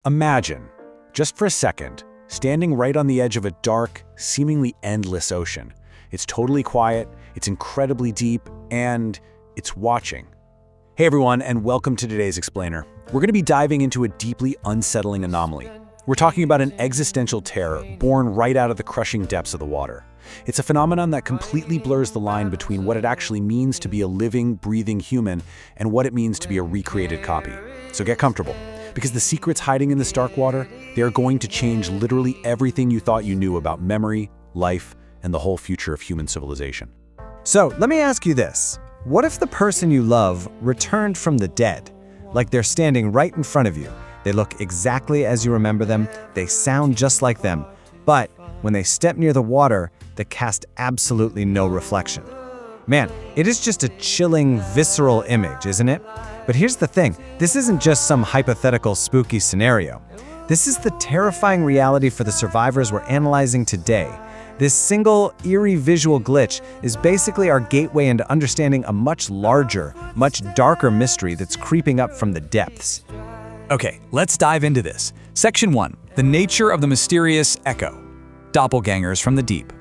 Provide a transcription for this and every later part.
Imagine, just for a second, standing right on the edge of a dark, seemingly endless ocean. It's totally quiet, it's incredibly deep, and it's watching. Hey everyone, and welcome to today's Explainer. We're going to be diving into a deeply unsettling anomaly. We're talking about an existential terror born right out of the crushing depths of the water. It's a phenomenon that completely blurs the line between what it actually means to be a living, breathing human and what it means to be a recreated copy. So get comfortable, because the secrets hiding in this dark water, they are going to change literally everything you thought you knew about memory, life, and the whole future of human civilization. So let me ask you this. What if the person you love returned from the dead? Like they're standing right in front of you. They look exactly as you remember them, they sound just like them, but when they step near the water, they cast absolutely no reflection. Man, it is just a chilling, visceral image, isn't it? But here's the thing, this isn't just some hypothetical spooky scenario. This is the terrifying reality for the survivors we're analyzing today. This single, eerie visual glitch is basically our gateway into understanding a much larger, much darker mystery that's creeping up from the depths. Okay, let's dive into this. Section 1. The nature of the mysterious echo. Doppelgangers from the deep.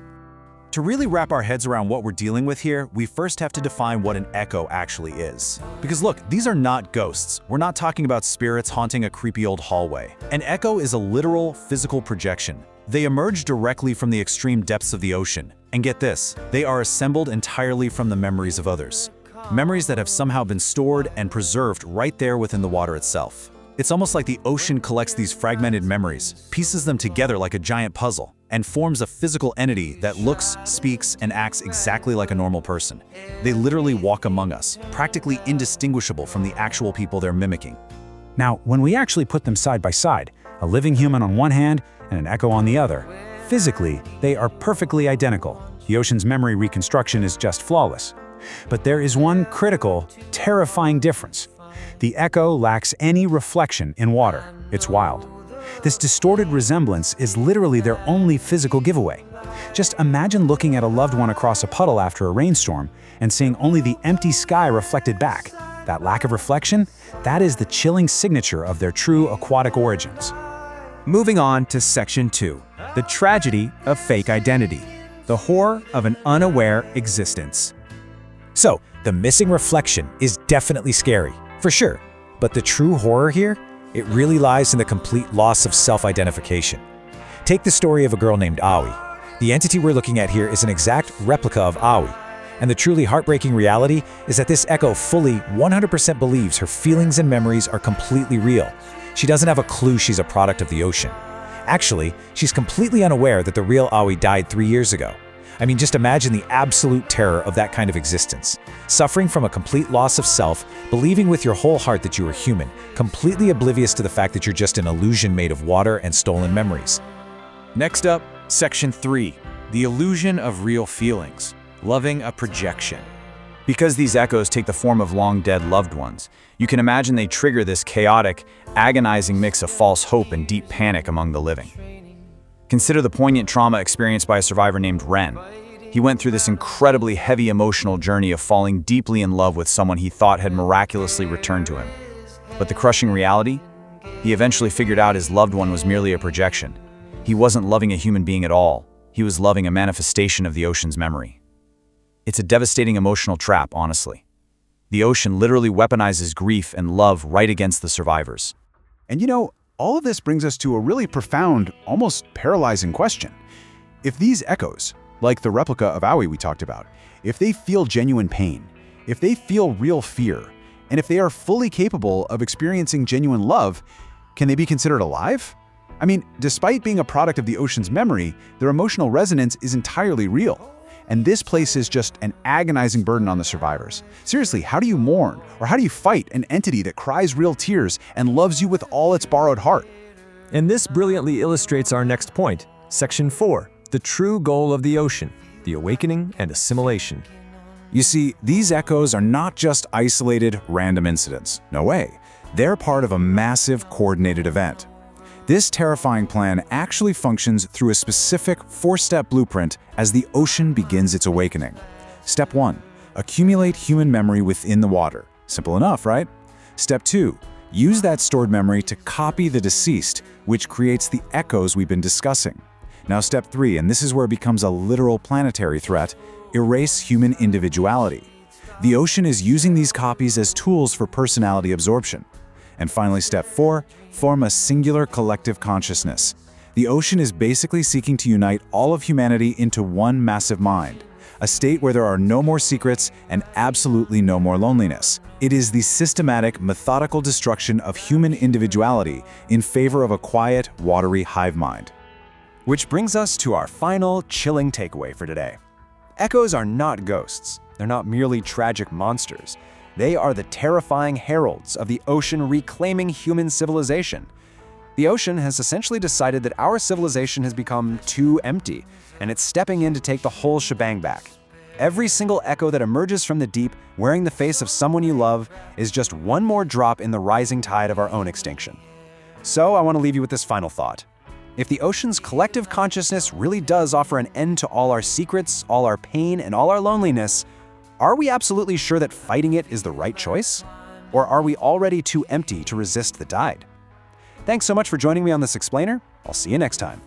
To really wrap our heads around what we're dealing with here, we first have to define what an echo actually is. Because look, these are not ghosts. We're not talking about spirits haunting a creepy old hallway. An echo is a literal, physical projection. They emerge directly from the extreme depths of the ocean. And get this, they are assembled entirely from the memories of others. Memories that have somehow been stored and preserved right there within the water itself. It's almost like the ocean collects these fragmented memories, pieces them together like a giant puzzle, and forms a physical entity that looks, speaks, and acts exactly like a normal person. They literally walk among us, practically indistinguishable from the actual people they're mimicking. Now, when we actually put them side by side, a living human on one hand and an echo on the other, physically, they are perfectly identical. The ocean's memory reconstruction is just flawless. But there is one critical, terrifying difference. The echo lacks any reflection in water. It's wild. This distorted resemblance is literally their only physical giveaway. Just imagine looking at a loved one across a puddle after a rainstorm and seeing only the empty sky reflected back. That lack of reflection, that is the chilling signature of their true aquatic origins. Moving on to Section 2. The tragedy of fake identity. The horror of an unaware existence. So, the missing reflection is definitely scary, for sure. But the true horror here? It really lies in the complete loss of self-identification. Take the story of a girl named Aoi. The entity we're looking at here is an exact replica of Aoi. And the truly heartbreaking reality is that this echo fully, 100% believes her feelings and memories are completely real. She doesn't have a clue she's a product of the ocean. Actually, she's completely unaware that the real Aoi died 3 years ago. I mean, just imagine the absolute terror of that kind of existence. Suffering from a complete loss of self, believing with your whole heart that you are human, completely oblivious to the fact that you're just an illusion made of water and stolen memories. Next up, Section 3. The illusion of real feelings. Loving a projection. Because these echoes take the form of long-dead loved ones, you can imagine they trigger this chaotic, agonizing mix of false hope and deep panic among the living. Consider the poignant trauma experienced by a survivor named Ren. He went through this incredibly heavy emotional journey of falling deeply in love with someone he thought had miraculously returned to him. But the crushing reality? He eventually figured out his loved one was merely a projection. He wasn't loving a human being at all. He was loving a manifestation of the ocean's memory. It's a devastating emotional trap, honestly. The ocean literally weaponizes grief and love right against the survivors. And you know, all of this brings us to a really profound, almost paralyzing question. If these echoes, like the replica of Aoi we talked about, if they feel genuine pain, if they feel real fear, and if they are fully capable of experiencing genuine love, can they be considered alive? I mean, despite being a product of the ocean's memory, their emotional resonance is entirely real. And this places just an agonizing burden on the survivors. Seriously, how do you mourn, or how do you fight an entity that cries real tears and loves you with all its borrowed heart? And this brilliantly illustrates our next point, Section 4, the true goal of the ocean, the awakening and assimilation. You see, these echoes are not just isolated, random incidents. No way. They're part of a massive, coordinated event. This terrifying plan actually functions through a specific 4-step blueprint as the ocean begins its awakening. Step 1. Accumulate human memory within the water. Simple enough, right? Step 2. Use that stored memory to copy the deceased, which creates the echoes we've been discussing. Now, step 3, and this is where it becomes a literal planetary threat: erase human individuality. The ocean is using these copies as tools for personality absorption. And finally, step 4, form a singular collective consciousness. The ocean is basically seeking to unite all of humanity into one massive mind, a state where there are no more secrets and absolutely no more loneliness. It is the systematic, methodical destruction of human individuality in favor of a quiet, watery hive mind. Which brings us to our final, chilling takeaway for today. Echoes are not ghosts. They're not merely tragic monsters. They are the terrifying heralds of the ocean reclaiming human civilization. The ocean has essentially decided that our civilization has become too empty, and it's stepping in to take the whole shebang back. Every single echo that emerges from the deep, wearing the face of someone you love, is just one more drop in the rising tide of our own extinction. So I want to leave you with this final thought. If the ocean's collective consciousness really does offer an end to all our secrets, all our pain, and all our loneliness, are we absolutely sure that fighting it is the right choice? Or are we already too empty to resist the tide? Thanks so much for joining me on this explainer. I'll see you next time.